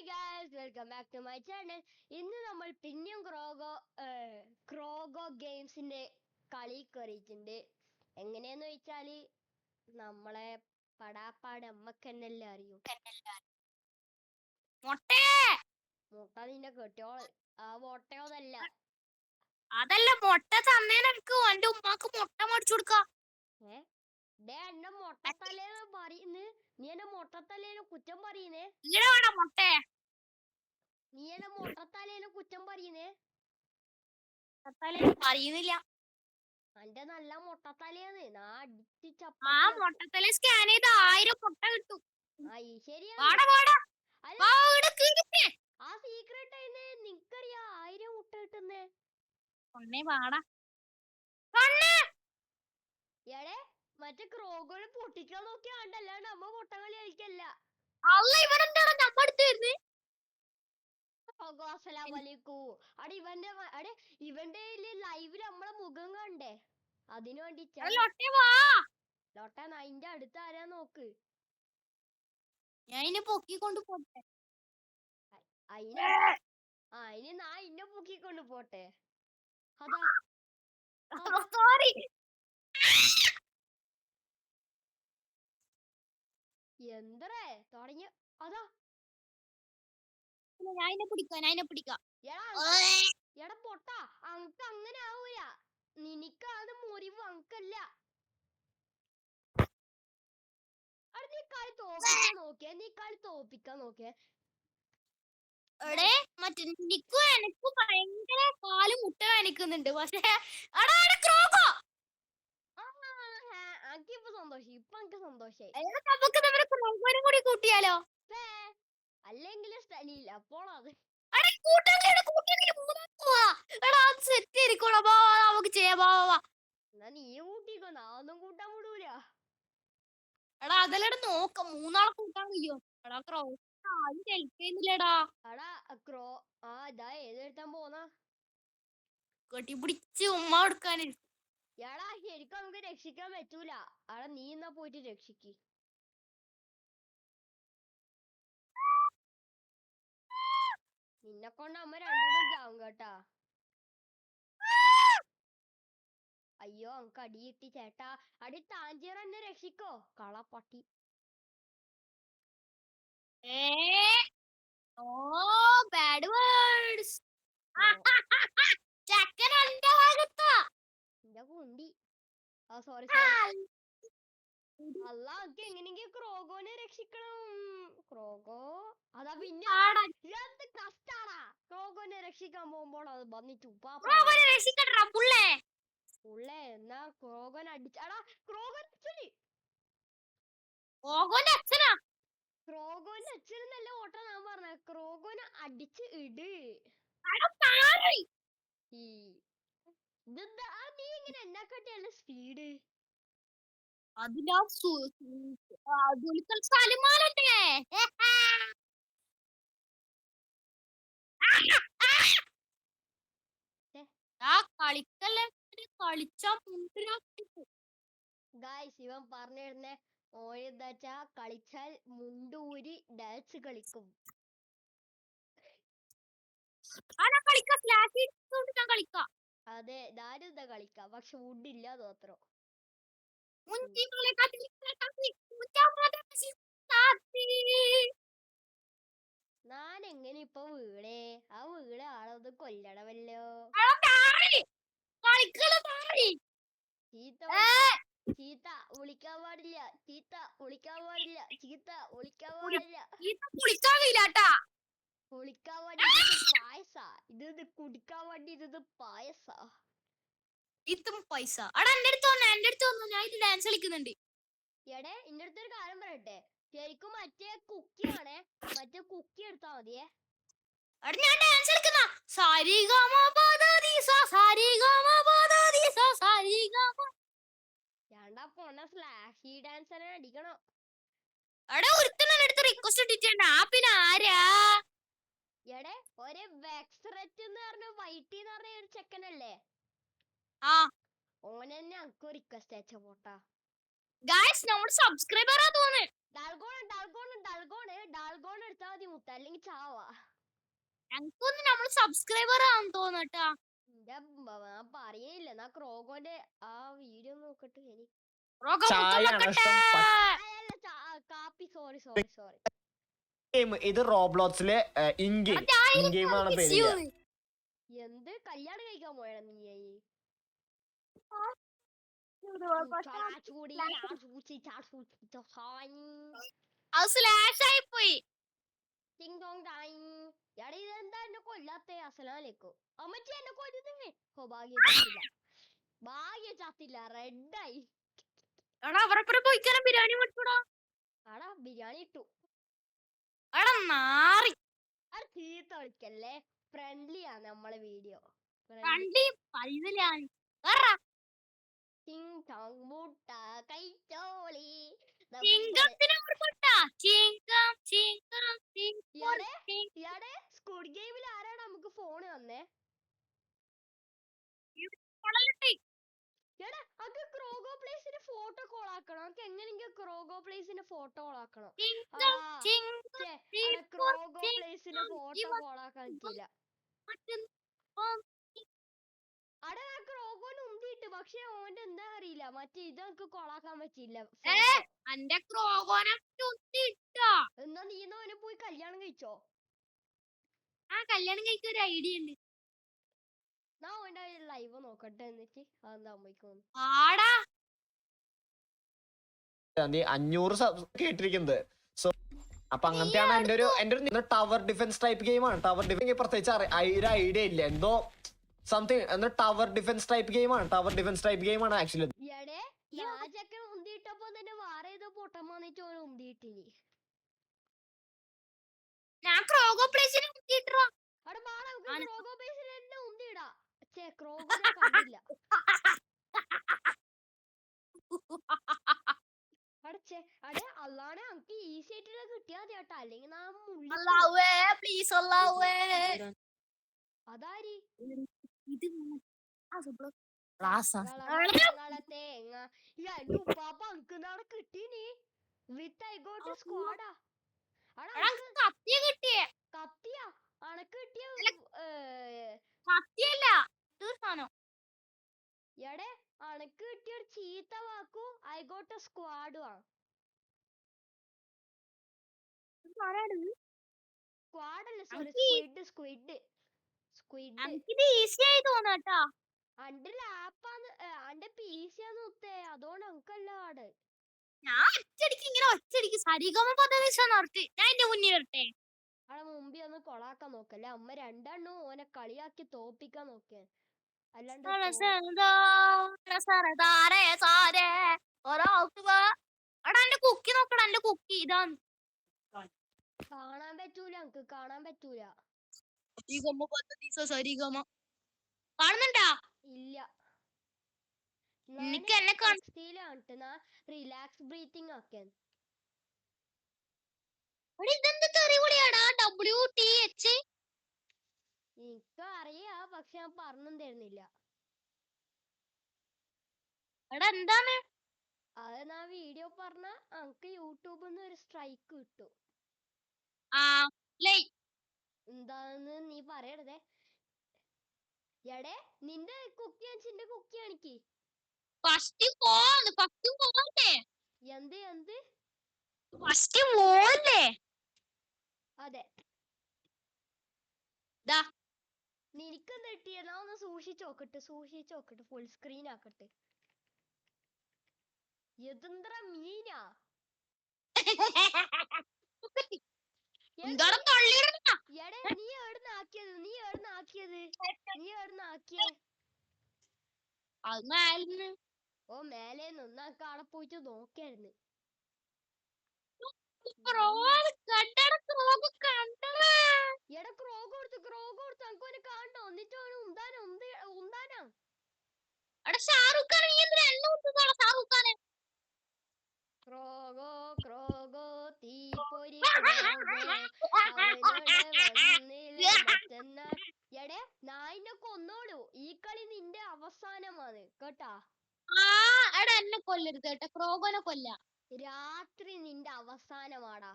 Guys welcome back to my channel. ഇന്ന് നമ്മൾ പിന്നെയും ക്രോഗോ ഗെയിംസിന്റെ കളി കയറിയിട്ടുണ്ട്. എങ്ങനെയെന്ന് വെച്ചാല് നമ്മളെ പടാപ്പാട് അമ്മക്ക് തന്നെയല്ലേ അറിയൂ. മുട്ട നിന്റെ കെട്ടിയോള് മുട്ടയോന്നല്ല. അതല്ല മുട്ട തന്നേനക്ക് എന്റെ ഉമ്മാക്ക് മുട്ട മേടിച്ചു കൊടുക്ക. എന്നെ മൊട്ടത്തലേന്ന് പറയുന്നു. നീ എന്നെ മൊട്ടത്തലേന്ന് കുറ്റം പറയുന്നേ. നീ എന്നെ മൊട്ടത്തലേന്ന് കുറ്റം പറയുന്നേ. പറയുന്നില്ല. എന്റെ നല്ല മൊട്ടത്തലേന്ന് മൊട്ടത്തല സ്കാൻ ചെയ്ത് 1000 മുട്ട കിട്ടും. ആ സീക്രട്ട് നിനക്കറിയാ 1000 മുട്ട കിട്ടുന്നേ. എടേ മറ്റേ ക്രോഗോനെ പൊട്ടിക്കാൻ നോക്കിയാ കണ്ടല്ലാണ്ട് അമ്മ പൊട്ട കളി കളിക്കല്ല. ഇവന്റെ ലൈവില് നമ്മളെ മുഖം കണ്ടേ, അതിനു വേണ്ടി ലോട്ട അതിന്റെ അടുത്ത് ആരാ നോക്ക്. ഞാൻ പൊക്കിക്കൊണ്ട് പോട്ടെ. അതിന് നാ ഇന്നെ പൊക്കിക്കൊണ്ട് പോട്ടെ. അതാ എന്തറേ തുടങ്ങിയ അതാ എടാ പൊട്ടാ, അങ്ക് അങ്ങനെ ആവൂല. നിനക്കാണ് മുറിവ്, അങ്കല്ല. നീ കളി തോപ്പിക്കാൻ നോക്കിയേ. എനിക്ക് ഭയങ്കര കാല് മുട്ട വേനിക്കുന്നുണ്ട്. പക്ഷേ ഇപ്പൊ സന്തോഷം, ഇപ്പൊ എനിക്ക് സന്തോഷായി. കൂടി കൂട്ടിയാലോ? അല്ലെങ്കിലും സ്ഥലില്ല അപ്പോൾ അത് നീ കൂട്ടിക്കോ, നാന്നും കൂട്ടാൻ വിടൂല. എടാ അതെല്ലാം നോക്കാം, 3 ആളെ കൂട്ടാൻ കഴിയോ? എടാ ഏതെടുത്താൻ പോന്നാ കെട്ടിപ്പിടിച്ച് ഉമ്മ കൊടുക്കാൻ. എടാ ശരിക്കും നമുക്ക് രക്ഷിക്കാൻ പറ്റൂല. അവിടെ നീ എന്നാ പോയിട്ട് രക്ഷിക്ക്. നിന്നെ കൊണ്ട് അമ്മ രണ്ടെണ്ണം ചാവും കേട്ടാ. അയ്യോ അനക്ക് അടി കിട്ടി ചേട്ടാ. അടി താഞ്ചിറ എന്നെ രക്ഷിക്കോ കളപ്പട്ടി. Bad words. കുണ്ടി സോറി അല്ല, എനിക്ക് എങ്ങനെയെങ്കിലും ക്രോഗോനെ രക്ഷിക്കണം. ക്രോഗോ അതാ പിന്നെ കഷ്ടാടാ. ക്രോഗോനെ രക്ഷിക്കാൻ പോകുമ്പോൾ അത് വന്നിട്ട് ഉള്ളേ എന്നാ ക്രോഗൻ അടിച്ചാടാ. ക്രോഗോന്റെ അച്ഛനല്ല ഓട്ട ഞാൻ പറഞ്ഞ. ക്രോഗോനെ അടിച്ച് ഇട്. നീ ഇങ്ങനെ എന്നെക്കാട്ടിയല്ല സ്പീഡ്. ഇവൻ പറഞ്ഞിരുന്നേ ഓനെന്താച്ചാ കളിച്ചാൽ മുണ്ടൂരി ഡാൻസ് കളിക്കും. അതെ ഞാനും എന്താ കളിക്കാം, പക്ഷെ വുഡില്ല മാത്രം. ഞാൻ എങ്ങനെ ഇപ്പൊ വീണേ? ആ വീണ ആളൊന്ന് കൊല്ലണമല്ലോ. ചീത്ത വിളിക്കാൻ പാടില്ല, ചീത്ത വിളിക്കാൻ പാടില്ല, ചീത്ത വിളിക്കാൻ പാടില്ല. കുളിക്കാൻ വേണ്ടി പായസ, ഇത് കുടിക്കാൻ വേണ്ടി പായസ. പൈസ എന്റെ അടുത്ത് വന്നു, ഞാൻ ഡാൻസ് കളിക്കുന്നുണ്ട്. എടേ എന്റെ അടുത്തൊരു കാര്യം പറയട്ടെ, ശരിക്കും മറ്റേ കുക്കിയാണേ, മറ്റേ കുക്കി എടുത്താ മതിയേ. ഞാൻ ഡാൻസ് കളിക്കുന്ന രണ്ടാ പോണ സ്ലാഷി ഡാൻസ് അടിക്കണം. എടേ ഒരു വെക്സ്റെറ്റ് എന്ന് പറഞ്ഞ വൈറ്റ് എന്ന് പറഞ്ഞ ഒരു ചെക്കനല്ലേ, ഓനെന്നെ അനക്ക് റിക്വസ്റ്റ് അയച്ച പോട്ടാ. ഗായ്സ് നമ്മുടെ സബ്സ്ക്രൈബറാ തോന്നുന്നു. ഡാൽഗോൺ എടുത്താ മതി മുത്ത, അല്ലെങ്കിൽ ചാവാ. ഞങ്ങൾക്കൊന്നും നമ്മൾ സബ്സ്ക്രൈബർ ആണെന്ന് തോന്നട്ടാ. ഞാൻ പറയില്ല. എന്നാ ക്രോഗോന്റെ ആ വീഡിയോ നോക്കട്ടെ. എനിക്ക് കാപ്പി. സോറി. ഇത് റോബ്ലോക്സിലെ ഇൻ ഗെയിം ആണ് പേര്. എന്ത് കല്യാണം കഴിക്കാൻ പോയാ നീ? ഇതെന്താ എന്നെ കൊല്ലാത്ത? അസലാലേക്കോ അമ്മച്ചി എന്നെ കൊല്ലുന്നേ. ഓ ഭാഗ്യ ചത്തില്ല. റെഡായി. ബിരിയാണി മേടിച്ചോടാ. ആടാ ബിരിയാണി ഇട്ടു. നാറി ചീത്ത വിളിക്കല്ലേ. ഫ്രണ്ട്ലി ആണ് നമ്മളെ വീഡിയോ. മുട്ട കൈച്ചോളി. സ്ക്വിഡ് ഗെയിമിൽ ആരാണ് നമുക്ക് ഫോൺ വന്നേ? അത് ക്രോഗോ പ്ലേസിന്റെ ഫോട്ടോ കോൾ ആക്കണം. നമുക്ക് എങ്ങനെയെങ്കിലും ക്രോഗോ പ്ലേസിന്റെ ഫോട്ടോ കോൾ ആക്കണം. ക്രോഗോ പ്ലേസിന്റെ ഫോട്ടോ കോൾ ആക്കാൻ പറ്റില്ല. അവിടെ ആ ക്രോഗോന് ഉന്തിയിട്ട്, പക്ഷെ ഓന്റെ എന്താ അറിയില്ല. മറ്റേ ഇത് നമുക്ക് കൊളാക്കാൻ പറ്റില്ല. എന്നാ നീന്ന് ഓനെ പോയി കല്യാണം കഴിച്ചോ? കല്യാണം കഴിക്കാൻ ഒരു ഐഡിയ ഉണ്ട്. ഞാൻ ഓന്റെ ലൈവ് നോക്കട്ടെ, എന്നിട്ട് അതെന്താ അമ്മയ്ക്കൊന്നു. 500 കേട്ടിരിക്കുന്നത്. സോ അപ്പൊ അങ്ങനത്തെയാണ് എന്റെ ഒരു ടവർ ഡിഫൻസ് ടൈപ്പ് ഗെയിമാണ്. ടവർ ഡിഫൻസ് പ്രത്യേകിച്ച് ഒരു ഐഡിയ ഇല്ല. എന്തോ സംതിങ് എന്താ ടവർ ഡിഫൻസ് ടൈപ്പ് ഗെയിമാണ് ആക്ച്വലി. ഉന്തിയിട്ടപ്പോ തന്നെ വേറെ ഏതോ പൊട്ടം വന്നിട്ട് ഓൻ ഉന്തിയിട്ടിനി. അവിടെ ക്രോഗോ പ്ലേസിൽ തന്നെ ഉന്തിയിടാ. ക്രോഗോനെ കണ്ടില്ല. അല്ലാതെ നമുക്ക് ഈസി ആയിട്ടുള്ള കിട്ടിയാ മതി കേട്ടോ. അല്ലെങ്കിൽ അതാരി തേങ്ങ ഉപ്പാപ്പ അങ്കിന്നാണ് കിട്ടീനി. With I got സ്ക്വാഡാ. കത്തിയാ അണക്ക് കിട്ടിയ എടെ അണക്ക് കിട്ടിയ ഒരു ചീത്ത വാക്കു ഐ ഗോട്ട് സ്ക്വാഡുവാ. സ്ക്വാഡല്ല, സോറി, സ്ക്വിഡ്. അന്റെ ലാപ്പാന്ന് അന്റെ PC ആന്ന് ഉത്തേ. അതുകൊണ്ട് അങ്കല്ല ആട്. അവിടെ മുമ്പിൽ ഒന്ന് കൊളാക്കാൻ നോക്കല്ലേ. അമ്മ രണ്ടെണ്ണവും ഓനെ കളിയാക്കി തോപ്പിക്കാൻ നോക്കേ. അല്ലാണ്ട് കുക്കി നോക്കണം. എന്റെ കുക്കി ഇതാണ്. കാണാൻ പറ്റൂല. കാണുന്നുണ്ടാ? ഇല്ല. റിലാക്സ് ബ്രീത്തിങ് ഒക്കെ. എനിക്ക് അറിയാ, പക്ഷെ ഞാൻ പറഞ്ഞു തരുന്നില്ല. എന്താണ് അത് ഞാൻ വീഡിയോ പറഞ്ഞ അനക്ക് യൂട്യൂബിന്ന് ഒരു സ്ട്രൈക്ക് കിട്ടും. എന്താന്ന് നീ പറയരുതേ. എടേ നിന്റെ കുക്കി അഞ്ചിന്റെ കുക്കി കാണിക്ക്. എന്ത് അതെ നിനക്കെന്ത് കിട്ടിയ? ഞാൻ ഒന്ന് സൂക്ഷിച്ചു നോക്കട്ടെ. ഫുൾ സ്ക്രീൻ ആക്കട്ടെ. എതെന്ത്ര മീനാ? എടേ നീ എവിടുന്ന് ആക്കിയത്? ഓ മേലേന്ന് ഒന്നാക്ക അവിടെ പോയിട്ട് നോക്കായിരുന്നു. എടാ ക്രോഗ് കൊടുത്തു അനക്ക് കാണണോ? എന്നിട്ട് ഉന്താനാ. ക്രോഗോ തീപ്പൊരി എടേ നായിനെ കൊന്നോളൂ. ഈ കളി നിന്റെ അവസാനമാണ് കേട്ടാ. എന്നെ കൊല്ലരുത് കേട്ടോ, ക്രോഗോനെ കൊല്ല. രാത്രി നിന്റെ അവസാനമാടാ.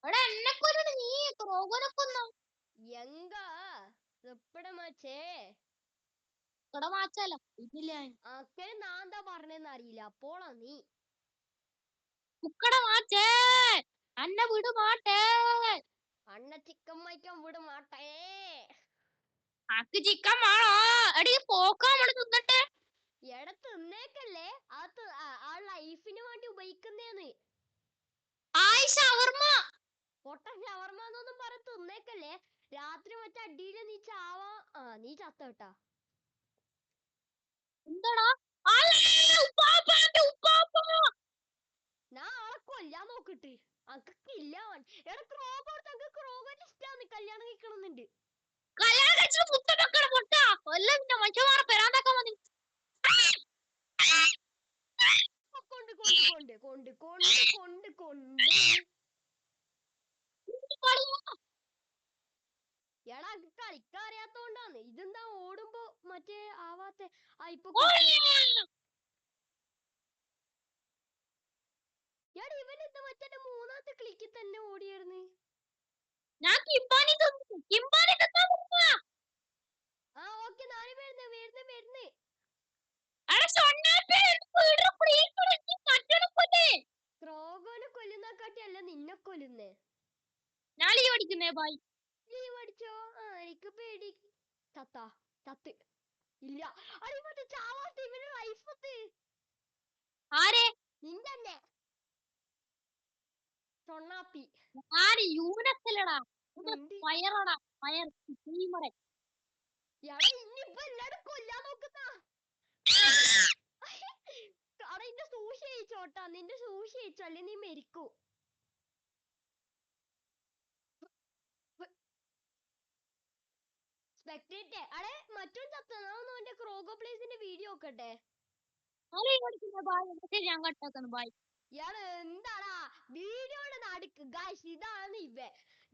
എടാ എന്നെ കൊല്ലണ നീ, ക്രോഗോനെ കൊന്നോ? എങ്ക എപ്പടമാച്ചേ ഇവിടെ മാച്ചാലോ ഇതില്ല. അക്കനെ ഞാൻ എന്താ പറഞ്ഞെന്ന് അറിയില്ല. അപ്പോളാ നീ കുക്കട മാച്ചേ, അന്നെ വിടു മാട്ടേ. അണ്ണ ചിക്കൻ വയ്ക്കാൻ വിട മാട്ടേ. അക്ക് ചിക്കൻ വേണോ? എടി പോക്കാ നമ്മള് തിന്നട്ടെ. എടാ തിന്നേക്കല്ലേ, അത് ആ ലൈഫിന് വേണ്ടി ഉപയോഗിക്കുന്നേന്ന്. ആയി ഷവർമ്മ. പൊട്ട ഷവർമാന്നൊന്നും പറ തിന്നേക്കല്ലേ. രാത്രി മറ്റേ അടിയില് നീ ചാവാ. നീ ചത്ത കേട്ടാ. എന്താടാ? ഉപ്പാപ്പാന്റെ ഉപ്പാപ്പ. ഞാൻ ആളെ കൊല്ലാൻ നോക്കിട്ട് അക്കില്ല. എടാ ക്രോഗ കൊടുത്ത ക്രോഗന്റെ ഇഷ്ടാന്ന് കല്യാണം കഴിക്കണമെന്നുണ്ട്. കല്യാണം കഴിച്ചിട്ട് മുത്തമക്കളെ പൊട്ട കൊല്ലം മനുഷ്യന്മാരെ പെരാന്താക്കാൻ മതി. കൊണ്ട് കൊണ്ട് കൊണ്ട് കൊണ്ട് കൊണ്ട് കൊണ്ട് കൊണ്ട് എടാ കളിക്കാൻ അറിയാത്തോണ്ടാന്ന്. ഇതെന്താ ഓടുമ്പോ മറ്റേ ആവാത്ത ഇപ്പൊ എടാ ഇവനെന്താ മറ്റേ മൂന്നാമത്തെ ക്ലിക്കിൽ തന്നെ ഓടിയായിരുന്നു. ഞാൻ കിംബാനി തിന്നു, കിംബാനി തിന്നാൻ പോവാ. ഓക്കേ നാളെ വരുന്നേ വരുന്നേ വരുന്നേ. ക്രോഗോനെ കൊല്ലുന്നക്കാട്ടി അല്ല നിന്നെ കൊല്ലുന്നേ. ഞാൻ ലീവ് അടിക്കുന്നേ ബൈ. ലീവ് അടിച്ചോ? എനിക്ക് പേടി. ചത്ത ചത്ത് ഇല്ല. അടി മറ്റേ ചാവാത്ത ഇവന് ലൈഫ്. ആരെ? നിന്റെ തന്നെ തൊണ്ണാപ്പി. ആര്? യൂനക്കല്ലടാ, ഫയറടാ, ഫയർ ടീമറെ. എടാ ഇനിയിപ്പോ എല്ലാരും കൊല്ലാൻ നോക്കുന്ന. അടാ നിന്റെ സൂക്ഷി അയച്ചോട്ടാ, നിന്റെ സൂക്ഷി അയച്ചോ അല്ലെ നീ മരിക്കൂ. സ്പെക്ടേറ്റ് അടെ മറ്റൊരു ചത്തന്റെ ക്രോഗോ പ്ലേസിന്റെ വീഡിയോ നോക്കട്ടെ. ഞാൻ കട്ടാക്കുന്നു ബൈ. ഇയാള് എന്താടാ വീഡിയോയുടെ നടുക്ക് ഗൈസ്, ഇതാണ് ഇവ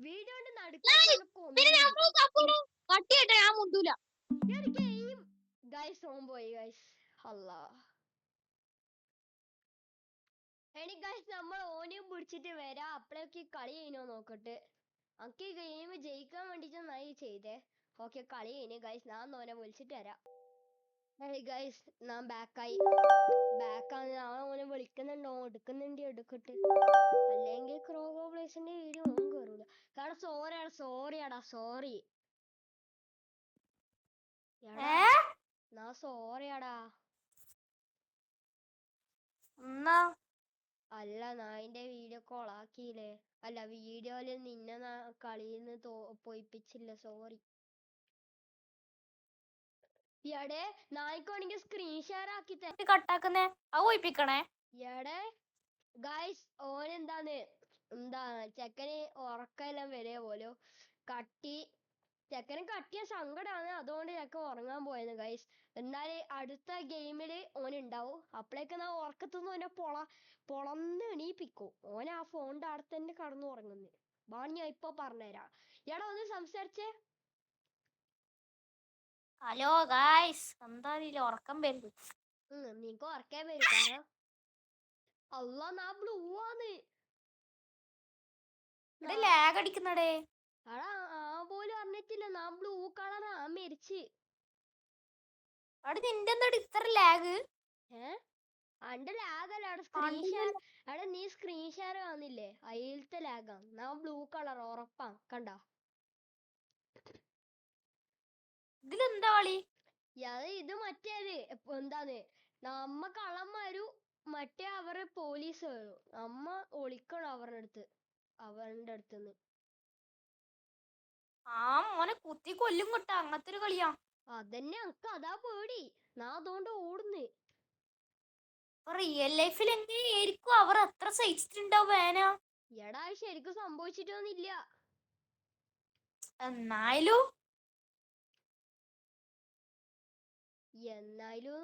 വീഡിയോയുടെ നടുക്ക്. ഞാൻ മുണ്ടൂല. ഗൈസ് ഓൻ പോയി ഗൈസ്. അല്ലാ എനി ഗൈസ് നമ്മൾ ഓനെയും പിടിച്ചിട്ട് വരാം. അപ്പഴേക്ക് കളി കഴിഞ്ഞോ നോക്കട്ടെ. അക്ക് ഈ ഗെയിം ജയിക്കാൻ വേണ്ടിട്ട് നന്നായി ചെയ്തേ. ഓക്കെ കളി കഴിഞ്ഞു ഗൈസ്. ഞാൻ ഓനെ വിളിച്ചിട്ട് വരാം. ഗൈസ് ഞാൻ ബാക്കായി. ബാക്കാണ്. ഞാൻ ഓനെ വിളിക്കുന്നുണ്ടോ എടുക്കുന്നുണ്ട് എടുക്കട്ട്. അല്ലെങ്കിൽ ക്രോഗോ പ്ലേസിന്റെ വീഡിയോ ഒന്നും കയറൂല. കാരണം സോറിയാടാ സോറി. സോറിയാടാ. അല്ല നായിന്റെ വീഡിയോ കൊളാക്കിയില്ലേ. അല്ല വീഡിയോയില് നിന്നെ കളിന്ന് പോയിപ്പിച്ചില്ല. സോറി. എടേ നായിക്കോണെങ്കിൽ സ്ക്രീൻ ഷെയർ ആക്കി കട്ടാക്കുന്നേ പോയിപ്പിക്കണേ. എടേ ഗൈസ് ഓനെന്താന്ന് ചെക്കന് ഉറക്കെല്ലാം വരെ പോലോ ചെക്കന് കട്ടിയ സങ്കടാണ്. അതുകൊണ്ട് ചെക്കൻ ഉറങ്ങാൻ പോയത് ഗൈസ്. എന്നാല് അടുത്ത ഗെയിമില് ഓനുണ്ടാവും. അപ്പളേക്ക് ഞാൻ ഉറക്കത്തുനിന്ന് ഓനെ പൊളന്ന് എണീപ്പിക്കും. ഓൻ ആ ഫോണിന്റെ അടുത്ത് തന്നെ കടന്നു ഉറങ്ങുന്നു. ബാണി ഞാൻ ഇപ്പൊ പറഞ്ഞുതരാം. എടാ ഒന്ന് സംസാരിച്ചേ. ഹലോ ഗായ്സ്, എന്താ ഉറക്കം വരുന്നു? നിനക്ക് ഉറക്കാൻ വരും. കാരണം അല്ലാ നാ ബ്ലൂ ആണ്. ലാഗ് അടിക്കുന്നടേ. എടാ പോലും അറിഞ്ഞിട്ടില്ല. നാ ബ്ലൂ കളറാ മരിച്ച്. നിന്റെ എന്താ ഇത്ര ലാഗ്? അന്റെ ലാഗല്ല സ്ക്രീൻ ഷെയർ. എടാ നീ സ്ക്രീൻ ഷെയർ കാണുന്നില്ലേ, അതിലത്തെ ലാഗാ. നാ ബ്ലൂ കളർ ഉറപ്പാ. കണ്ടാ ഇതിലെന്താ കളി? ഇത് മറ്റേത് എന്താന്ന് നമ്മ കള്ളന്മാരു മറ്റേ അവര് പോലീസ് വരും. നമ്മ ഒളിക്കണം അവരുടെ അടുത്തുനിന്ന്. മോനെ കുത്തി കൊല്ലും കൊട്ട. അങ്ങനത്തെ ഒരു കളിയാ. അതന്നെ അനക്ക് അതാ പേടി. നാ അതുകൊണ്ട് ഓടുന്നു. റിയൽ ലൈഫിൽ എങ്ങനെയായിരിക്കും അവർ അത്ര സഹിച്ചിട്ടുണ്ടാവും വേന? എടാ ശരിക്കും സംഭവിച്ചിട്ടൊന്നുമില്ല. എന്നായാലും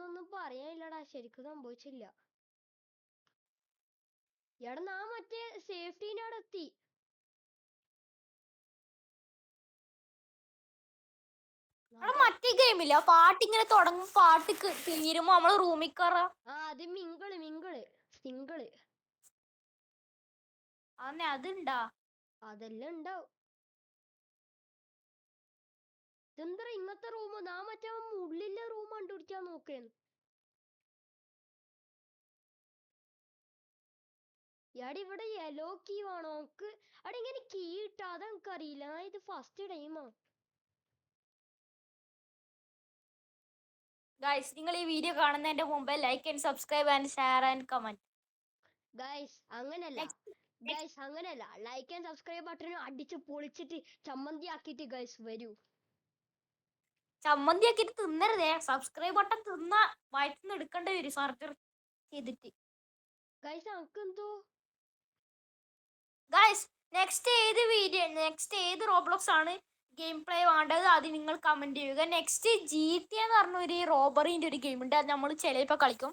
ഒന്നും പറയാനില്ലടാ. ശരിക്കും സംഭവിച്ചില്ല. എടാ നാ മറ്റേ സേഫ്റ്റീൻ്റെ അവിടെ എത്തി. മറ്റേ ഗെയിമില്ല പാട്ട് ഇങ്ങനെ തുടങ്ങും പാട്ട് തീരുമ്പോ നമ്മള് റൂമിൽ കയറാ. അത് മിങ്കിള് സിംഗിള് അന്നെ അതുണ്ടാ? അതെല്ലാം ഉണ്ടാവും. ഇതെന്താ ഇങ്ങനത്തെ റൂം? നാ മറ്റേ ഉള്ളിലെ റൂം കണ്ടുപിടിക്കാൻ നോക്കേന്ന്. എടാ ഇവിടെ യെല്ലോ കീ വേണോ നമുക്ക്? അവിടെ ഇങ്ങനെ കീ ഇട്ടാ അത് എനിക്കറിയില്ല. ഞാൻ ഇത് ഫസ്റ്റ് ടൈമാ. ഗൈസ് നിങ്ങൾ ഈ വീഡിയോ കാണുന്നതിന്റെ മുമ്പ് like and subscribe and share and comment. Guys അങ്ങനല്ല, ലൈക്ക് ആൻഡ് സബ്സ്ക്രൈബ് ബട്ടൺ അടിച്ച് പൊളിച്ചിട്ട് ചമ്മന്തി ആക്കിയിട്ട് ഗൈസ് വരൂ. ചമ്മന്തി ആക്കിട്ട് തിന്നരുതേ. സബ്സ്ക്രൈബ് ബട്ടൺ തിന്നാ വയറ്റിന്ന് എടുക്കേണ്ടി വരും സർജറി ചെയ്തിട്ട്. ഗൈസ് നമുക്കെന്തോ ഗൈസ് നെക്സ്റ്റ് ഏത് റോബ്ലോക്സ് ആണ് ഗെയിം പ്ലേ വേണ്ടത് അത് നിങ്ങൾ കമന്റ് ചെയ്യുക. നെക്സ്റ്റ് GTA എന്ന് പറഞ്ഞ ഒരു റോബറിന്റെ ഒരു ഗെയിം ഉണ്ട്. അത് നമ്മൾ ചിലപ്പോ കളിക്കും.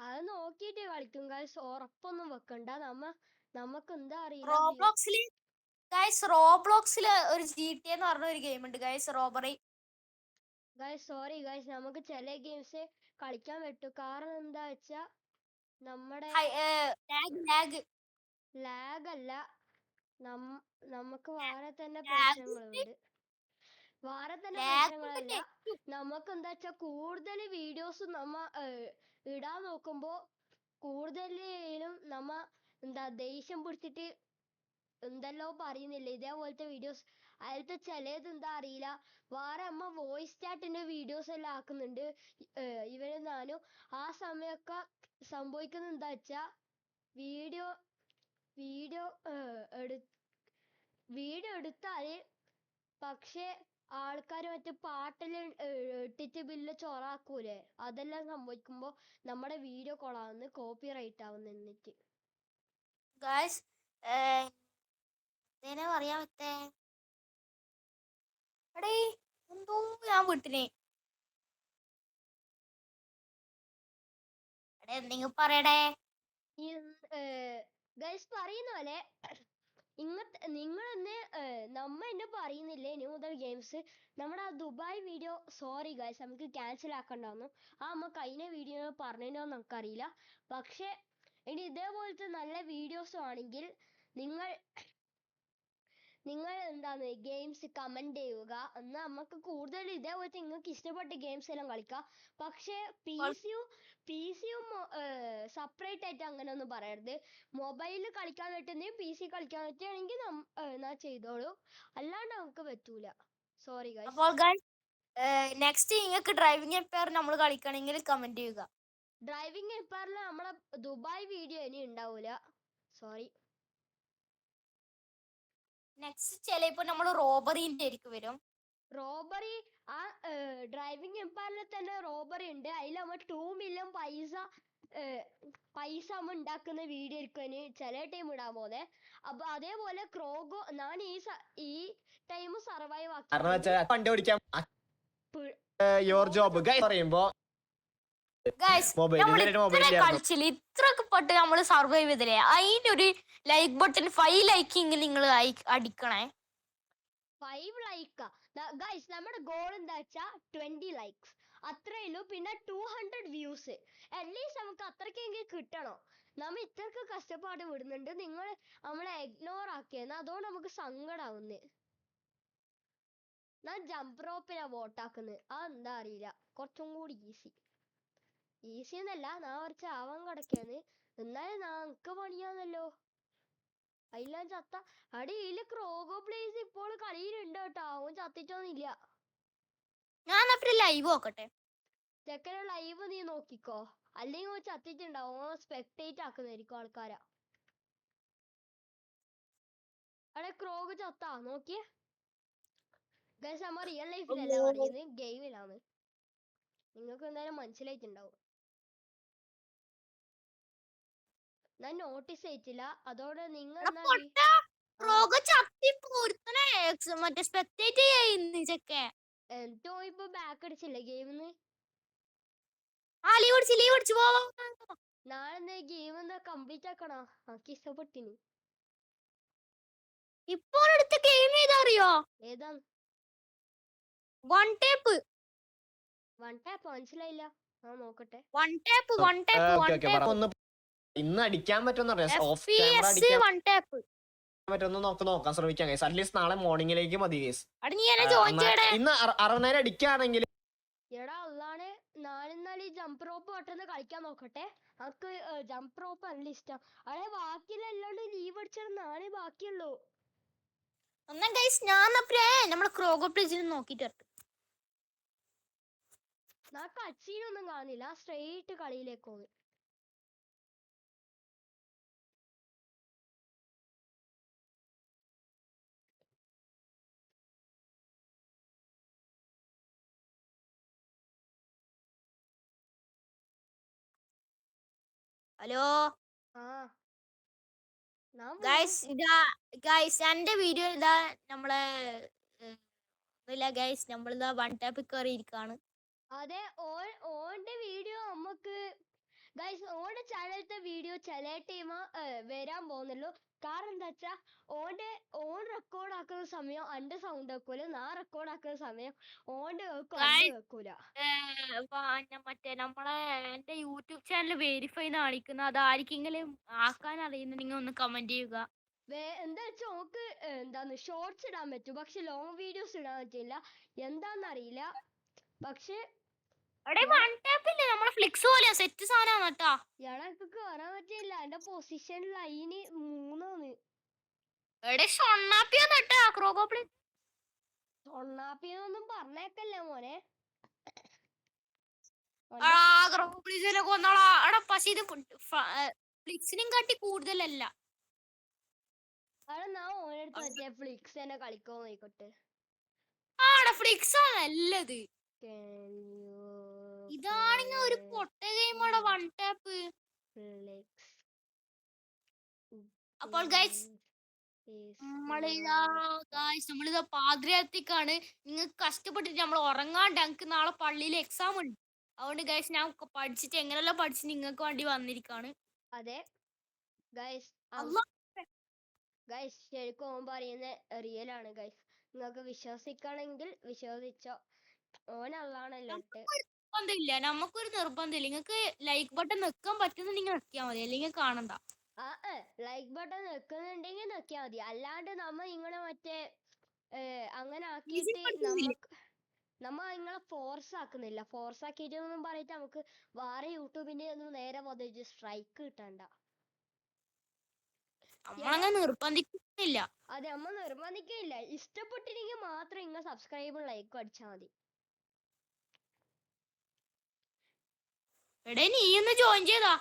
അത് നോക്കിയിട്ട് കളിക്കും ഗൈസ്. ഉറപ്പൊന്നും വെക്കണ്ട. നമുക്ക് എന്താ അറിയില്ല. റോബ്ലോക്സില് ഒരു GTA എന്ന് പറഞ്ഞ ഒരു ഗെയിം ഉണ്ട് guys, robbery. Guys sorry guys, നമുക്ക് ചില ഗെയിംസ് കളിക്കാൻ പറ്റും. കാരണം എന്താ വെച്ചാ നമ്മുടെ ലാഗ് അല്ല, നമുക്ക് വേറെ തന്നെ പ്രശ്നങ്ങളുണ്ട്. നമുക്ക് എന്താ വെച്ചാ കൂടുതൽ വീഡിയോസ് ഇടാൻ നോക്കുമ്പോ കൂടുതലും എന്താ ദേഷ്യം പിടിച്ചിട്ട് എന്തെല്ലോ പറയുന്നില്ല. ഇതേപോലത്തെ വീഡിയോസ് അതിലത്തെ ചിലത് എന്താ അറിയില്ല, വേറെ വോയിസ് ചാറ്റിന്റെ വീഡിയോസ് എല്ലാം ആക്കുന്നുണ്ട് ഇവര് ഞാനും. ആ സമയമൊക്കെ സംഭവിക്കുന്നത് എന്താ വെച്ചാ വീഡിയോ എടുത്താല് പക്ഷെ ആൾക്കാര് മറ്റേ പാട്ടെല്ലാം ഇട്ടിട്ട് ബില്ല് ചൊറാക്കൂലേ, അതെല്ലാം സംഭവിക്കുമ്പോ നമ്മുടെ വീഡിയോ കൊളാവുന്നു, കോപ്പി റൈറ്റ് ആവുന്നു. എന്നിട്ട് ഗൈസ് പറയാൻ പറ്റേ എടേ എന്തോ ഞാൻ വിട്ടിനെ. എന്തെങ്കിലും പറയടേ. ഗൈസ് പറയുന്ന പോലെ നിങ്ങൾ എന്നെ പറയുന്നില്ലേ ന്യൂ മുതൽ ഗെയിംസ് നമ്മുടെ ആ ദുബായ് വീഡിയോ. സോറി ഗൈസ്, നമുക്ക് ക്യാൻസൽ ആക്കണ്ടാവുന്നു. നമുക്ക് അതിനെ വീഡിയോ പറഞ്ഞോ നമുക്കറിയില്ല. പക്ഷെ ഇനി ഇതേപോലത്തെ നല്ല വീഡിയോസ് ആണെങ്കിൽ നിങ്ങൾ എന്താണ് ഗെയിംസ് കമന്റ് ചെയ്യുക. എന്നാൽ നമുക്ക് കൂടുതൽ ഇതേപോലത്തെ നിങ്ങൾക്ക് ഇഷ്ടപ്പെട്ട ഗെയിംസ് എല്ലാം കളിക്കാം. പക്ഷെ പി സിയും സെപ്പറേറ്റ് ആയിട്ട് അങ്ങനെ ഒന്നും പറയരുത്. മൊബൈലിൽ കളിക്കാൻ പറ്റുന്നതും PC കളിക്കാൻ പറ്റുകയാണെങ്കിൽ ഞാൻ ചെയ്തോളൂ, അല്ലാണ്ട് നമുക്ക് പറ്റൂല. Sorry guys. അപ്പോൾ ഗൈസ് നെക്സ്റ്റ് നിങ്ങൾക്ക് ഡ്രൈവിംഗ് എംപയർ നമ്മൾ കളിക്കണമെങ്കിൽ കമന്റ് ചെയ്യുക. ഡ്രൈവിംഗ് എംപയറിൽ നമ്മളെ ദുബായ് വീഡിയോ ഇനി ഉണ്ടാവൂല. സോറി. നെക്സ്റ്റ് ചിലപ്പോ നമ്മൾ റോബറിന്റെ ആയിരിക്കും വരും. റോബറി ആ ഡ്രൈവിംഗ് എംപയറിൽ തന്നെ റോബറി ഉണ്ട്. അതിൽ നമ്മൾ 2 മില്യൺ പൈസ ഉണ്ടാക്കുന്ന വീഡിയോ ആയിരിക്കും ചില ടൈം ഇടാൻ പോലെ. അപ്പൊ അതേപോലെ ക്രോഗോ ഞാൻ ഈ ടൈം സർവൈവ് ആക്കി വണ്ടി ഓടിക്കാം. യുവർ ജോബ് പറയുമ്പോ കളിച്ചില്ല ഇത്രയൊക്കെ പെട്ട് നമ്മൾ സർവൈവ് ചെയ്തില്ലേ. അതിന്റെ ഒരു ലൈക്ക് ബട്ടൺ 5 ലൈക്കിങ് നിങ്ങൾ അടിക്കണേ. 5 ലൈക്ക് ഗൈസ്. നമ്മുടെ ഗോൾ എന്താ വെച്ചാ 20 ലൈക്സ് അത്രേ ഉള്ളൂ. പിന്നെ 200 വ്യൂസ് അറ്റ്ലീസ്റ്റ് നമുക്ക് അത്രക്കെങ്കിലും കിട്ടണോ. നമ്മ ഇത്രക്ക് കഷ്ടപ്പാട് വിടുന്നുണ്ട്, നിങ്ങൾ നമ്മളെ ഇഗ്നോർ ആക്കിയെന്ന്. അതുകൊണ്ട് നമുക്ക് സങ്കടാവുന്നേ. ഞാൻ ജമ്പ് റോപ്പിനാ വോട്ടാക്കുന്നത്. അതെന്താ അറിയില്ല, കുറച്ചും കൂടി ഈസി എന്നല്ല, ഞാൻ കുറച്ച് ആവാൻ കിടക്കാന്ന്. എന്നാലും നമുക്ക് പണിയാന്നല്ലോ. അതിലാ ചത്ത അടിയില് ക്രോഗോ പ്ലേസ് ഇപ്പോൾ കളിയിലുണ്ട് കേട്ടോ. അവൻ ചത്തിട്ടൊന്നുമില്ല. ഞാൻ ലൈവ് നോക്കട്ടെ. ചെക്കനെ ലൈവ് നീ നോക്കിക്കോ, അല്ലെങ്കിൽ ചത്തിട്ടുണ്ടാവും. സ്പെക്ടേറ്റ് ആക്കുന്നതായിരിക്കും ആൾക്കാരാ. അവിടെ ക്രോഗ് ചത്താ നോക്കിയേ ഗൈസ്. നമ്മ റിയൽ ലൈഫിലല്ല പറയുന്നത്, ഗെയിമിലാണ്. നിങ്ങൾക്ക് എന്തായാലും മനസ്സിലായിട്ടുണ്ടാവും. ഞാൻ നോട്ടീസ് ചെയ്തിട്ടില്ല. അതോടെ നിങ്ങൾ എന്തോ ഇപ്പൊ ബാക്ക് അടിച്ചില്ലേ ഗെയിമിന്ന്. നാളെ ഗെയിം എന്താ കംപ്ലീറ്റ് ആക്കണോ? എനിക്ക് ഇഷ്ടപ്പെട്ടിന്. ഇപ്പോൾ എടുത്ത ഗെയിം ഏതാ അറിയോ? ഏതാ? വൺ ടാപ്പ് വൺ ടാപ്പ് മനസ്സിലായില്ല. ആ നോക്കട്ടെ. One tap one tap one okay tap ഒന്ന് ഇന്ന് അടിക്കാൻ പറ്റുമെന്ന് അറിയാം. ഓഫ് ക്യാമറ FPS അടിക്കാൻ വൺ ടാപ്പ്. പറ്റുമെന്ന് നോക്കാൻ ശ്രമിക്കാം ഗൈസ്. അറ്റ്ലീസ്റ്റ് നാളെ മോർണിംഗിലേക്ക് മതി ഗൈസ്. അടി നീ എന്നെ ജോയിൻ ചെയ്യടേ. ഇന്ന് 60 അടിക്കുകയാണെങ്കിൽ എടാ അള്ളാണ് നാലെന്നാൽ ഈ ജമ്പ് റോപ്പ് പെട്ടെന്ന് കളിക്കാൻ നോക്കട്ടെ. നമുക്ക് ജമ്പ് റോപ്പ് നല്ല ഇഷ്ടം. അതെ ബാക്കിയുള്ള എല്ലാണ്ട് ലീവ് അടിച്ചാൽ നാളെ ബാക്കിയുള്ളൂ. ഒന്നാം ഗൈസ് ഞാൻ നമ്മളെ ക്രോഗോ പ്ലേസിൽ നോക്കിട്ട് വരട്ടെ. ഞാൻ കച്ചിനൊന്നും കാണുന്നില്ല, സ്ട്രെയിറ്റ് കളിയിലേക്ക് പോകും. ഹലോ ആ ഗൈസ് എന്റെ വീഡിയോ ഇതാ നമ്മളെ ഗൈസ് നമ്മളിതാ വൺ ടാപ്പ് കയറി ഇരിക്കാണ്. അതെ ഓന്റെ വീഡിയോ നമുക്ക് ഗൈസ് ഓന്റെ ചാനലത്തെ വീഡിയോ ചില ടൈം വരാൻ പോകുന്നുള്ളൂ. കാരണം എന്താ വെച്ചാ ഓൺ റെക്കോർഡ് ആക്കുന്ന സമയം എന്റെ സൗണ്ട് വെക്കൂല, ഞാൻ റെക്കോർഡ് ആക്കുന്ന സമയം ഓന്റെ വെക്കൂല. മറ്റേ നമ്മളെ എന്റെ യൂട്യൂബ് ചാനൽ വെരിഫൈ കാണിക്കുന്ന അത് ആർക്കെങ്കിലും ആക്കാൻ അറിയുന്നുണ്ടെങ്കിൽ ഒന്ന് കമന്റ് ചെയ്യുക. എന്താ വെച്ചാ ഓക്ക് എന്താന്ന് ഷോർട്സ് ഇടാൻ പറ്റും, പക്ഷെ ലോങ് വീഡിയോസ് ഇടാൻ പറ്റില്ല. എന്താന്നറിയില്ല. പക്ഷെ ഫ്ലിക്സ് പോലെ സെറ്റ് സാധനം കേട്ടാ. ഇയാളെ കേറാൻ പറ്റില്ല. എന്റെ പൊസിഷൻ ലൈന് 3 ൊണ്ണാപ്പിന്നൊന്നും പറഞ്ഞേക്കല്ലേ മോനെ. പക്ഷെ ഇത് ഫ്ലിക്സിനും കാട്ടി കൂടുതലല്ല. അവിടെ ഞാൻ ഓനെടുത്ത് മറ്റേ ഫ്ലിക്സ് തന്നെ കളിക്കോ നോക്കട്ടെ. ഫ്ലിക്സ് നല്ലത്. ഇതാണെങ്കിൽ ഒരു പൊട്ട ഗെയിമാണ് വൺ ടാപ്പ്. അപ്പോൾ ഗൈസ് നമ്മളിതാ പാതിരാത്രിക്കാണ്. നിങ്ങൾക്ക് കഷ്ടപ്പെട്ടിട്ട് നമ്മൾ ഉറങ്ങാണ്ട് ഞങ്ങൾക്ക് നാളെ പള്ളിയിൽ എക്സാം ഉണ്ട്. അതുകൊണ്ട് ഗൈസ് ഞാൻ പഠിച്ചിട്ട് എങ്ങനെയെല്ലാം പഠിച്ച് നിങ്ങൾക്ക് വേണ്ടി വന്നിരിക്കാണ്. അതെ ഗൈസ് ശരിക്കും ഓൻ പറയുന്ന റിയൽ ആണ് ഗൈസ്. നിങ്ങൾക്ക് വിശ്വസിക്കണമെങ്കിൽ വിശ്വസിച്ചോ. ഓനല്ലാണല്ലോ. നിർബന്ധമില്ല, നമുക്കൊരു നിർബന്ധമില്ല. നിങ്ങൾക്ക് ലൈക്ക് ബട്ടൺ നിൽക്കാൻ പറ്റുന്നുണ്ടെങ്കിൽ നിൽക്കിയാൽ മതി, അല്ലെങ്കിൽ കാണണ്ട. ലൈക്ക് ബട്ടൺ നിൽക്കുന്നുണ്ടെങ്കിൽ നോക്കിയാൽ മതി. അല്ലാണ്ട് നമ്മ ഇങ്ങനെ മറ്റേ അങ്ങനെ ആക്കിയിട്ട് നമ്മ നിങ്ങളെ ഫോഴ്സ് ആക്കുന്നില്ല. ഫോഴ്സ് ആക്കിയിട്ടൊന്നും പറഞ്ഞിട്ട് നമുക്ക് വേറെ യൂട്യൂബിന്റെ ഒന്നും നേരെ വന്നിട്ട് സ്ട്രൈക്ക് കിട്ടണ്ട. നിർബന്ധിക്കുന്നില്ല. അതെ നമ്മ നിർബന്ധിക്കില്ല. ഇഷ്ടപ്പെട്ടില്ലെങ്കിൽ മാത്രം ഇങ്ങനെ സബ്സ്ക്രൈബും ലൈക്കും അടിച്ചാൽ മതി. നീ ഒന്ന് ജോയിൻ ചെയ്താ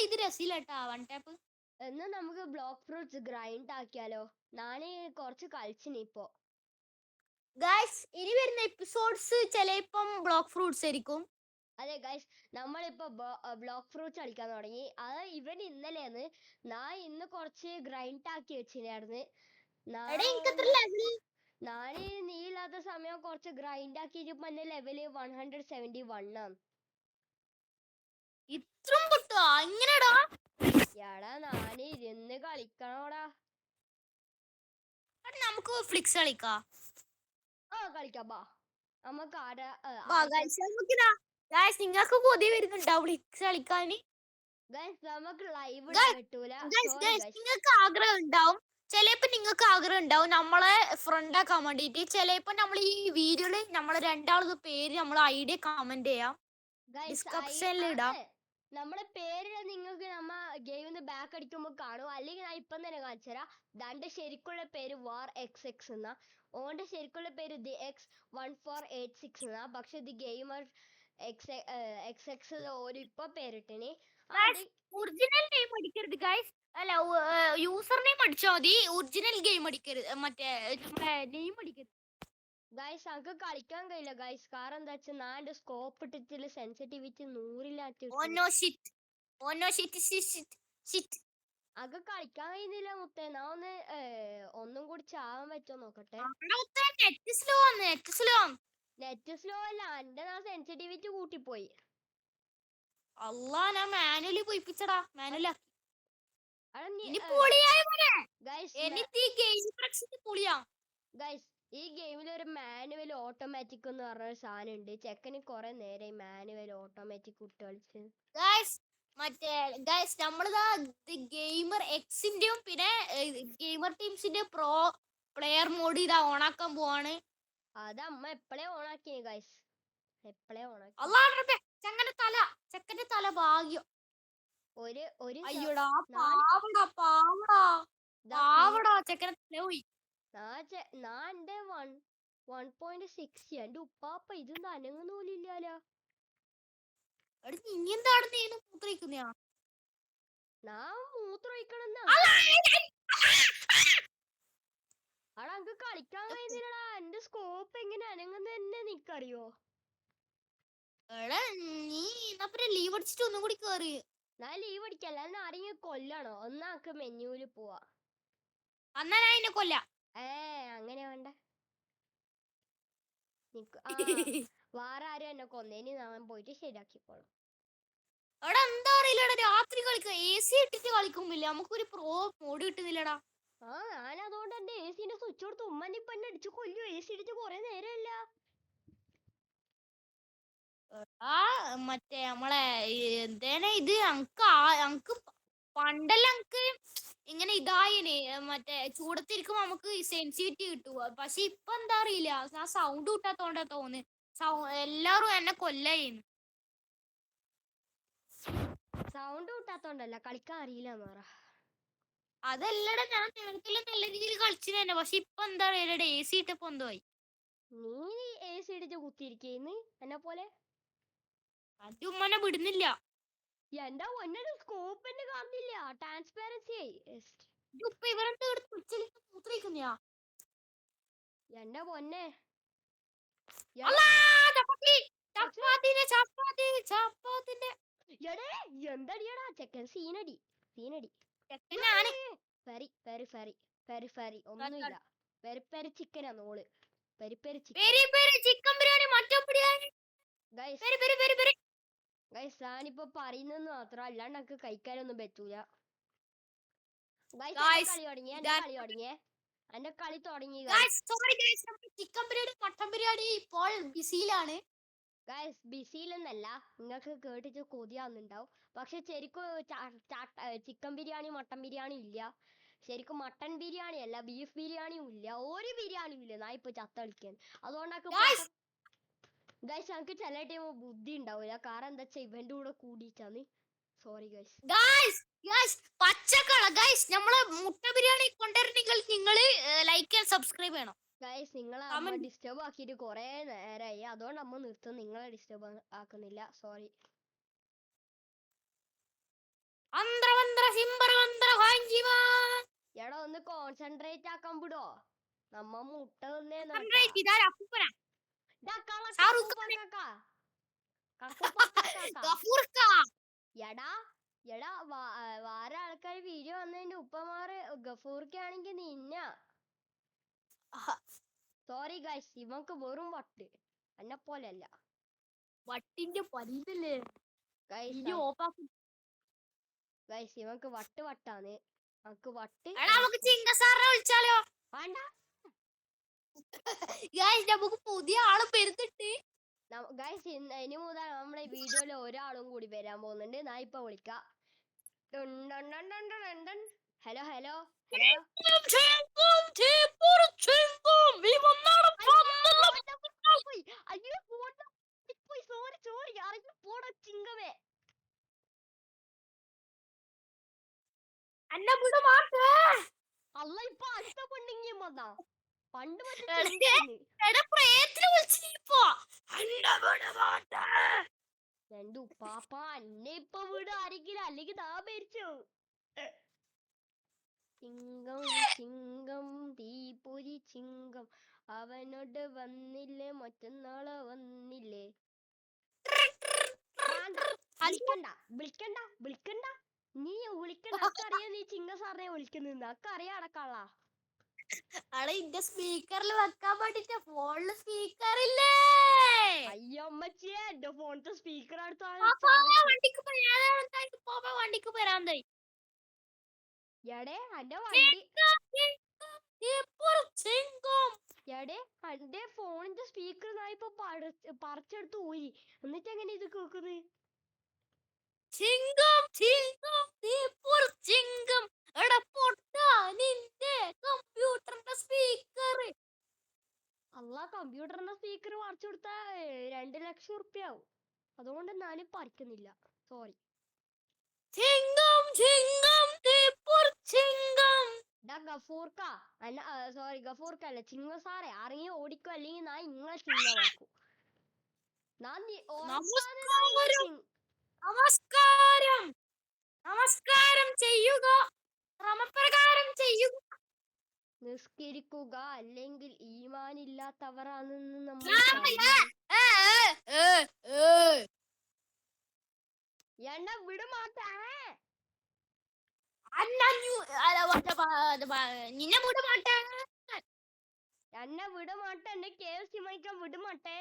ഇത് രസില്ലട്ടാ വൺ ടാപ്പ്. എന്നാ നമുക്ക് ബ്ലോക്ക് ഫ്രൂട്ട്സ് ഗ്രൈൻഡ് ആക്കിയാലോ. ഞാന് കുറച്ച് കളിച്ചിനി ഇപ്പോ. ഗൈസ് ഇനി വരുന്ന എപ്പിസോഡ്സ് ചിലപ്പം ബ്ലോക്ക് ഫ്രൂട്ട്സ് ആയിരിക്കും. അതെ ഗൈസ് നമ്മളിപ്പോ ബ്ലോക്ക് ഫ്രൂട്ട്സ് കളിക്കാൻ തുടങ്ങി. അത് ഇവൻ ഇന്നലെയാണ്. ഞാൻ ഇന്ന് കുറച്ച് ഗ്രൈൻഡ് ആക്കി വെച്ചിരുന്നു. ഞാന് നീ ഇല്ലാത്ത സമയം കുറച്ച് ഗ്രൈൻഡ് ആക്കിയിട്ട് എന്റെ ലെവല് 171 ആണ്. ഇത്രയും പൊട്ടാ ഇങ്ങനെടാ. എടാ ഞാന് ഇരുന്ന് കളിക്കണോടാ. നമുക്ക് ഫ്ലിക്സ് കളിക്കാം. കളിക്കാം ബാ. നമുക്ക് നിങ്ങൾക്ക് കൊതി വരുന്നുണ്ടോ ഫ്ലിക്സ് കളിക്കാൻ? നമുക്ക് ലൈവ് കിട്ടൂല. നിങ്ങൾക്ക് ആഗ്രഹം ഉണ്ടാവും, ചിലപ്പോ നിങ്ങൾക്ക് ആഗ്രഹം ഉണ്ടാവും നമ്മളെ ഫ്രണ്ട് ആക്കാൻ വേണ്ടിട്ട്. ചിലപ്പോ നമ്മൾ ഈ വീഡിയോയില് നമ്മളെ രണ്ടാളത് പേര് നമ്മളെ ഐഡിയ കമന്റ് ചെയ്യാം, ഡിസ്ക്രിപ്ഷനിൽ ഇടാം. നമ്മളെ പേര് നിങ്ങൾക്ക് നമ്മ ഗെയിമിന്ന് ബാക്ക് അടിക്കുമ്പോ കാണും. അല്ലെങ്കിൽ ഞാൻ ഇപ്പം തന്നെ കാണിച്ചുതരാം. ദാന്റെ ശരിക്കുള്ള പേര് വാർ XX എന്നാ. ഓന്റെ ശരിക്കുള്ള പേര് ദി X1486 എന്നാ. പക്ഷെ ദി ഗെയിമർ XX ഓര് ഇപ്പൊ പേരിട്ടിനി. ഒറിജിനൽ നെയിം അടിക്കരുത് ഗൈസ്. അല്ല യൂസർ നെയിം അടിച്ചാൽ മതി, ഒറിജിനൽ ഗെയിം അടിക്കരുത്, മറ്റേ നെയിം അടിക്കരുത്. ഗൈസ് നമുക്ക് കളിക്കാൻ കഴിയില്ല ഗൈസ്. കാരണം എന്താ വെച്ചാൽ ഞാൻ സ്കോപ്പ് ഇട്ടിട്ടുള്ള സെൻസിറ്റിവിറ്റി 100 അത് കളിക്കാൻ കഴിയുന്നില്ല മുത്തേ. ഞാൻ ഒന്നും കൂടി ചാവാൻ പറ്റുമോ നോക്കട്ടെ. നെറ്റ് സ്ലോ അല്ല, എന്റെ ഞാൻ സെൻസിറ്റിവിറ്റി കൂട്ടിപ്പോയി. അല്ലാ ഞാൻ മാനുവലി പോയിപ്പിച്ചടാ. മാനുവലാ ഗൈസ് ഈ ഗെയിമിൽ ഒരു മാനുവൽ ഓട്ടോമാറ്റിക് എന്ന് പറഞ്ഞ ഒരു സാധനം ഉണ്ട്. ചെക്കന് കുറെ നേരം ഈ മാനുവൽ ഓട്ടോമാറ്റിക് വിട്ട് കളിച്ച്. ഗൈസ് മറ്റേ ഗൈസ് നമ്മളിതാ ഗെയിമർ എക്സിന്റെയും പിന്നെ ഗെയിമർ ടീംസിന്റെ പ്രോ പ്ലെയർ മോഡ് ഇതാ ഓണാക്കാൻ പോവാണ്. അത് അമ്മ എപ്പോഴേ ഓണാക്കിയ ഗൈസ്, എപ്പോഴേ ഓണാക്കി. അല്ലാതെ ചെക്കന്റെ തല ഭാഗ്യം. ഒരു ഒരു അയ്യോടാ നാല് പാവടാ പാവടാ ദാ പാവടാ ചെക്കനെ തല പോയി. ഞാൻ എന്റെ 1.6 എന്റെ ഉപ്പാപ്പ ഇതൊന്നും അനങ്ങുന്ന പോലും ഇല്ലാലോ. എടി നീ എന്താണ് നീന്ന് മൂത്രയിക്കുന്നയാ? ഞാൻ മൂത്രമൊഴിക്കണെന്ന് അവിടെ എനിക്ക് കളിക്കാൻ കഴിയുന്നില്ലടാ. എന്റെ സ്കോപ്പ് എങ്ങനെ അനങ്ങുന്ന തന്നെ നിക്കറിയോ? എടാ നീ എന്നാ പിന്നെ ലീവ് അടിച്ചിട്ട് ഒന്നും കൂടി കേറി. ഞാൻ ലീവ് അടിക്കല്ല, ഞാൻ ആരെങ്കിലും കൊല്ലണോ? ഒന്നാക്ക് മെനുവില് പോവാ. അന്നാ ഞാൻ എന്നെ കൊല്ല. അങ്ങനെ വേണ്ട. വേറെ ആരും എന്നെ കൊന്നേന് ഞാൻ പോയിട്ട് ശരിയാക്കിക്കോളാം. എടാ എന്താ അറിയില്ലടാ, രാത്രി കളിക്കുക AC ഇട്ടിട്ട് കളിക്കുമ്പില്ല നമുക്കൊരു പ്രോ മോഡ് കിട്ടുന്നില്ലടാ. ഞാൻ അതുകൊണ്ട് എന്റെ AC-ന്റെ സ്വിച്ച് കൊടുത്ത് ഉമ്മനെ ഇപ്പൊ എന്നെ അടിച്ചു കൊല്ലു. AC ഇടിച്ച് കൊറേ നേരമില്ല. മറ്റേ നമ്മളെ എന്തേനെ ഇത് അങ്ക് പണ്ടെല്ലാം അങ്ക് ഇങ്ങനെ ഇതായിന് മറ്റേ ചൂടത്തിരിക്കുമ്പോ നമുക്ക് സെൻസിറ്റിവിറ്റി കിട്ടുക. പക്ഷെ ഇപ്പൊ എന്താ അറിയില്ല, ഞാൻ സൗണ്ട് കിട്ടാത്തോണ്ടാ തോന്നുന്നു എല്ലാരും എന്നെ കൊല്ലുന്നു. സൗണ്ട് കിട്ടാത്തോണ്ടല്ല, കളിക്കാൻ അറിയില്ലെന്ന് പറ. അതല്ലടാ ഞാൻ നേരത്തെ നല്ല രീതിയിൽ കളിച്ചു തന്നെ. പക്ഷെ ഇപ്പൊ എന്താ അറിയില്ല, AC ഇട്ടപ്പോ എന്തോ ആയി. നീ AC ഇടിച്ച് കുത്തിയിരിക്കേന്ന് എന്നെ പോലെ. അത് ഉമ്മനെ വിടുന്നില്ല. എന്റെ ഒന്നൊരു സ്കോപ്പ് തന്നെ കാണുന്നില്ല. ട്രാൻസ്പെറൻസി ഉപ്പ ഇവരെന്താ മൂത്രയിക്കുന്നയാ? എന്റെ പൊന്നെ എന്തടിയടാ ചെക്കൻ സീനടി സീനടി. Peri peri peri peri peri ഒന്നുമില്ല. പെരി പെരി ചിക്കനാ നോള്. Peri peri chicken biryani mutton biryani. Guys ഞാനിപ്പോ പറയുന്നെന്ന് മാത്രം, അല്ലാണ്ട് എനിക്ക് കഴിക്കാനൊന്നും പറ്റൂല. എന്റെ കളി തുടങ്ങി. ചിക്കൻ ബിരിയാണി മട്ടൻ ബിരിയാണി ഇപ്പോൾ ബിസിയിലാണ്. ഗൈസ് ബിസിയിലെന്നല്ല, നിങ്ങൾക്ക് കേട്ടിട്ട് കൊതിയാവുന്നുണ്ടാവും. പക്ഷെ ശരിക്കും ചിക്കൻ ബിരിയാണി മട്ടൻ ബിരിയാണി ഇല്ല. ശരിക്കും മട്ടൻ ബിരിയാണി അല്ല, ബീഫ് ബിരിയാണിയും ഇല്ല, ഒരു ബിരിയാണിയും ഇല്ല. ഞാൻ ഇപ്പൊ ചത്തളിക്കാൻ. അതുകൊണ്ടൊക്കെ ഗൈസ് ഞങ്ങൾക്ക് ചില ടൈം ബുദ്ധി ഉണ്ടാവില്ല. കാരണം എന്താ വെച്ചാ ഇവന്റെ കൂടെ കൂടിയിട്ടാണ്. Sorry guys. പച്ചക്കള ഗൈസ് നമ്മളെ മുട്ട ബിരിയാണി കൊണ്ടുവരണമെങ്കിൽ നിങ്ങൾ ലൈക്ക് ആൻഡ് സബ്സ്ക്രൈബ് ചെയ്യണം ഗൈസ്. നിങ്ങളെ അമ്മ ഡിസ്റ്റർബ് ആക്കിയിട്ട് കൊറേ നേരമായി. അതുകൊണ്ട് അമ്മ നിർത്തും, നിങ്ങളെ ഡിസ്റ്റർബ് ആക്കുന്നില്ല. സോറി. എടാ ഒന്ന് കോൺസെൻട്രേറ്റ് ആക്കാൻ വിടോ? നമ്മ മുട്ട എടാ വേറെ ആൾക്കാർ വീഡിയോ വന്നതിന്റെ ഉപ്പമാറ് ഗഫൂർക്കാണെങ്കിൽ നിന്ന. സോറി ഗൈസ്, ഇവക്ക് വെറും വട്ട്, എന്നെ പോലെയല്ല. വട്ടിന്റെ പല്ലല്ലേ ഗൈസ് ഇവക്ക് വട്ടാണ്. നമുക്ക് വട്ട് വിളിച്ചാലോ? വേണ്ട നമുക്ക് പുതിയ ആള് പെരുത്തിട്ട് ഗൈസ്. ഇനി മുതൽ നമ്മളെ വീഡിയോയില് ഒരാളും കൂടി വരാൻ പോകുന്നുണ്ട്. ഞാൻ ഇപ്പൊ വിളിക്കാം. ഹലോ ഹലോ സോറി അറിഞ്ഞു പോടാ ചിങ്കവേ. അല്ല ഇപ്പൊ അടുത്ത പെണ്ണിങ്ങി വന്നാ പണ്ട് രണ്ടു പാപ്പ അന്നെ ഇപ്പൊ വീട് ആരെങ്കിലും അല്ലെങ്കിൽ താ ഭരിച്ചു. ചിങ്കം ചിങ്കം തീപ്പൊരി ചിങ്കം അവനോട് വന്നില്ലേ മറ്റന്നാളെ വന്നില്ലേ. വിളിക്കണ്ട നീ വിളിക്കണ്ട. അക്കറിയാ നീ ചിങ്ക സാറിനെ വിളിക്കുന്ന. അക്കറിയാ അടക്കാള. ഇന്റെ സ്പീക്കറിൽ വെക്കാൻ വേണ്ടിട്ട് ഫോണില് സ്പീക്കർ ഇല്ലേ? അയ്യോ അമ്മച്ചിയെ, എന്റെ ഫോണിന്റെ സ്പീക്കർ അടുത്താണ്. വണ്ടിക്ക് വരാന്തായി എടേ എന്റെ വണ്ടി എടേ എന്റെ ഫോണിന്റെ സ്പീക്കർ ഞാൻ ഇപ്പൊ പറിച്ചെടുത്ത് ഊരി എന്നിട്ട് എങ്ങനെ ഇത് കേക്കുന്നത്? ചിങ്കം ചിങ്കം തീപ്പൊർ ചിങ്കം എടാ പൊട്ടാ നിന്റെ കമ്പ്യൂട്ടറിന്റെ സ്പീക്കർ. അല്ല കമ്പ്യൂട്ടറിന്റെ സ്പീക്കർ പറിച്ചു കൊടുത്താ 2 ലക്ഷം ഉറുപ്പ്യ ആവും. അതുകൊണ്ട് ഞാനും പറിക്കുന്നില്ല. സോറി. ചിങ്കം ചിങ്കം തീപ്പൊർ ചിങ്കം. ഗഫൂർക്ക സോറി ഗഫൂർക്ക അല്ല ചിങ്ങ സാറേ ഇറങ്ങി ഓടിക്കോ അല്ലെങ്കിൽ ഞാൻ ഇങ്ങളെ ചിങ്ങമാക്കും. നമസ്കാരം നമസ്കാരം നമസ്കാരം ചെയ്യുക, ക്രമപ്രകാരം ചെയ്യുക. നിസ്കരിക്കുക അല്ലെങ്കിൽ ഈമാനില്ലാത്തവരാണെന്ന് നമ്മൾ എണ്ണ വിടുമാട്ടേ. നിന്നെ മൂട് മാട്ടെ. എന്നെ വിടുമാട്ടെ. എന്നെ KFC മൈക്കാൻ വിടുമാട്ടേ.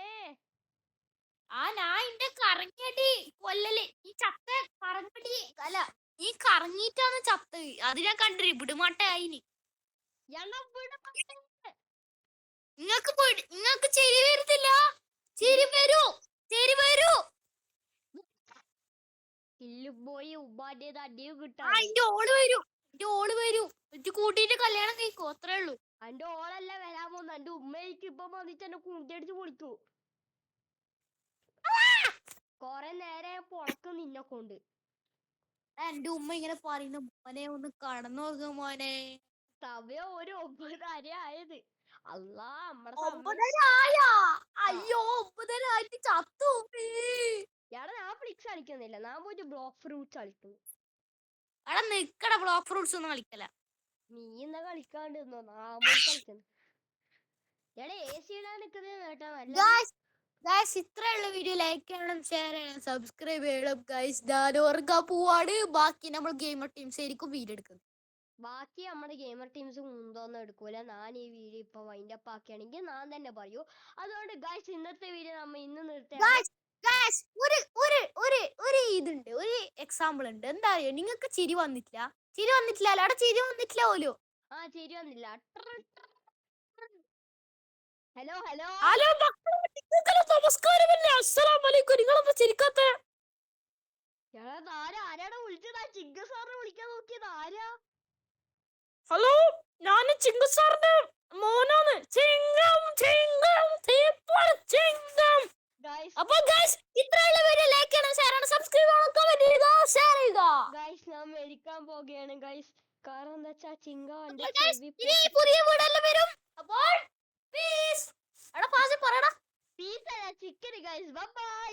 ആ നായിന്റെ കറങ്ങിയടി കൊല്ലല് ഈ ചത്ത കറങ്ങടി അല്ല നീ കറങ്ങിയിട്ടാണ് ചത്ത്. അത് ഞാൻ കണ്ടിരി വിടുമാട്ടായിനി. എണ്ണ വിടുമാട്ടേ. നിങ്ങൾക്ക് ചിരി വരുത്തില്ല. ചിരി വരൂ, ചിരി വരൂ. ഇല്ലു പോയി ഉപ്പാന്റെ അടിയും ആ കിട്ടാൻ. എന്റെ ഓള് വരൂ, എന്റെ ഓള് വരൂ. എന്നിട്ട് കൂട്ടിട്ട് കല്യാണം കഴിക്കോ, അത്രേ ഉള്ളൂ. എന്റെ ഓളല്ല വരാൻ പോകുന്ന. എന്റെ ഉമ്മയ്ക്ക് ഇപ്പൊ വന്നിട്ട് എന്നെ കൂട്ടിയടിച്ച് പൊളിക്കൂ. കൊറേ നേരെ പൊളക്ക് നിന്നെ കൊണ്ട്. എന്റെ ഉമ്മ ഇങ്ങനെ പറയുന്ന മോനെ ഒന്ന് കടന്നു നോക്കുക മോനെ. സമയം ഒരു 9:30 ആയത്. അല്ലാ നമ്മടെ 9:30 ആയാ? അയ്യോ 9:30 ആയിട്ട് ചത്തു. എടാ ഞാൻ ഫ്ലിക്സ് കളിക്കുന്നില്ല. ഞാൻ പോയിട്ട് ബ്ലോക്ക് ഫ്രൂട്ട്സ് കളിക്കുന്നു. എടാ നിക്കട ബ്ലോക്ക് ഫ്രൂട്ട്സ് ഒന്നും കളിക്കല. നീ എന്നാ കളിക്കാണ്ട് നിന്നോ. ഞാൻ പോയി കളിക്കുന്നു. എടാ AC ഇടാൻ നിക്കുന്നത് കേട്ടാ നല്ല. ഗൈസ് ഇത്രയുള്ള വീഡിയോ ലൈക്ക് ചെയ്യണം, ഷെയർ ചെയ്യണം, സബ്സ്ക്രൈബ് ചെയ്യണം. ഗൈസ് ഞാൻ ഉറങ്ങാൻ പോവാണ്. ബാക്കി നമ്മൾ ഗെയിമർ ടീംസ് ആയിരിക്കും വീഡിയോ എടുക്കുന്നത്. ബാക്കി നമ്മുടെ ഗെയിമർ ടീംസ് മുൻതൊന്നും എടുക്കൂല. ഞാൻ ഈ വീഡിയോ ഇപ്പൊ വൈൻഡ് അപ്പ് ആക്കുകയാണെങ്കിൽ ഞാൻ തന്നെ പറയൂ. അതുകൊണ്ട് ഗൈസ് ഇന്നത്തെ വീഡിയോ നമ്മ ഇന്ന് നിർത്തുകയാണ്. ഗൈസ് ഒരു ഇതുണ്ട്, ഒരു എക്സാമ്പിൾ ഉണ്ട്. എന്താ അറിയോ, നിങ്ങൾക്ക് ചിരി വന്നിട്ടില്ല. ചിരി വന്നിട്ടില്ല അവിടെ ചിരി വന്നിട്ടില്ല പോലും. ആ ശരി വന്നില്ല. ഹലോ ഹലോ ഹലോ നമസ്കാരമല്ലേ, അസ്സലാമലൈക്കും. നിങ്ങളെന്താ ചിരിക്കാത്ത? എടാ ആരാടാ വിളിച്ചത്? ആ ചിങ്ക സാറിനെ വിളിക്കാൻ നോക്കിയത് ആരാ? ഹലോ, ഞാൻ ചിങ്കു സാറിന്റെ മോനാണ്. ചിങ്കം ചിങ്കം തീപ്പൊൾ ചിങ്കം. ഗൈസ് അപ്പൊ ഗൈസ് ഇത്രയുള്ള വീഡിയോ ലൈക്ക് ചെയ്യണം, ഷെയർ ചെയ്യണം, സബ്സ്ക്രൈബ് ചെയ്യണം, കമന്റ് ചെയ്യുക, ഷെയർ ചെയ്യുക. ഗൈസ് ഞാൻ മരിക്കാൻ പോവുകയാണ് ഗൈസ്. കാരണം എന്താ വെച്ചാ ചിങ്ക എന്റെ അപ്പോൾ guys, ചെവി ഇനി പുതിയ വീഡിയോയിൽ വരും. അപ്പോൾ പീസ്. എടാ പാസ് പറയടാ. പീസ് അല്ല ചിക്കൻ ഗൈസ്. Bye bye.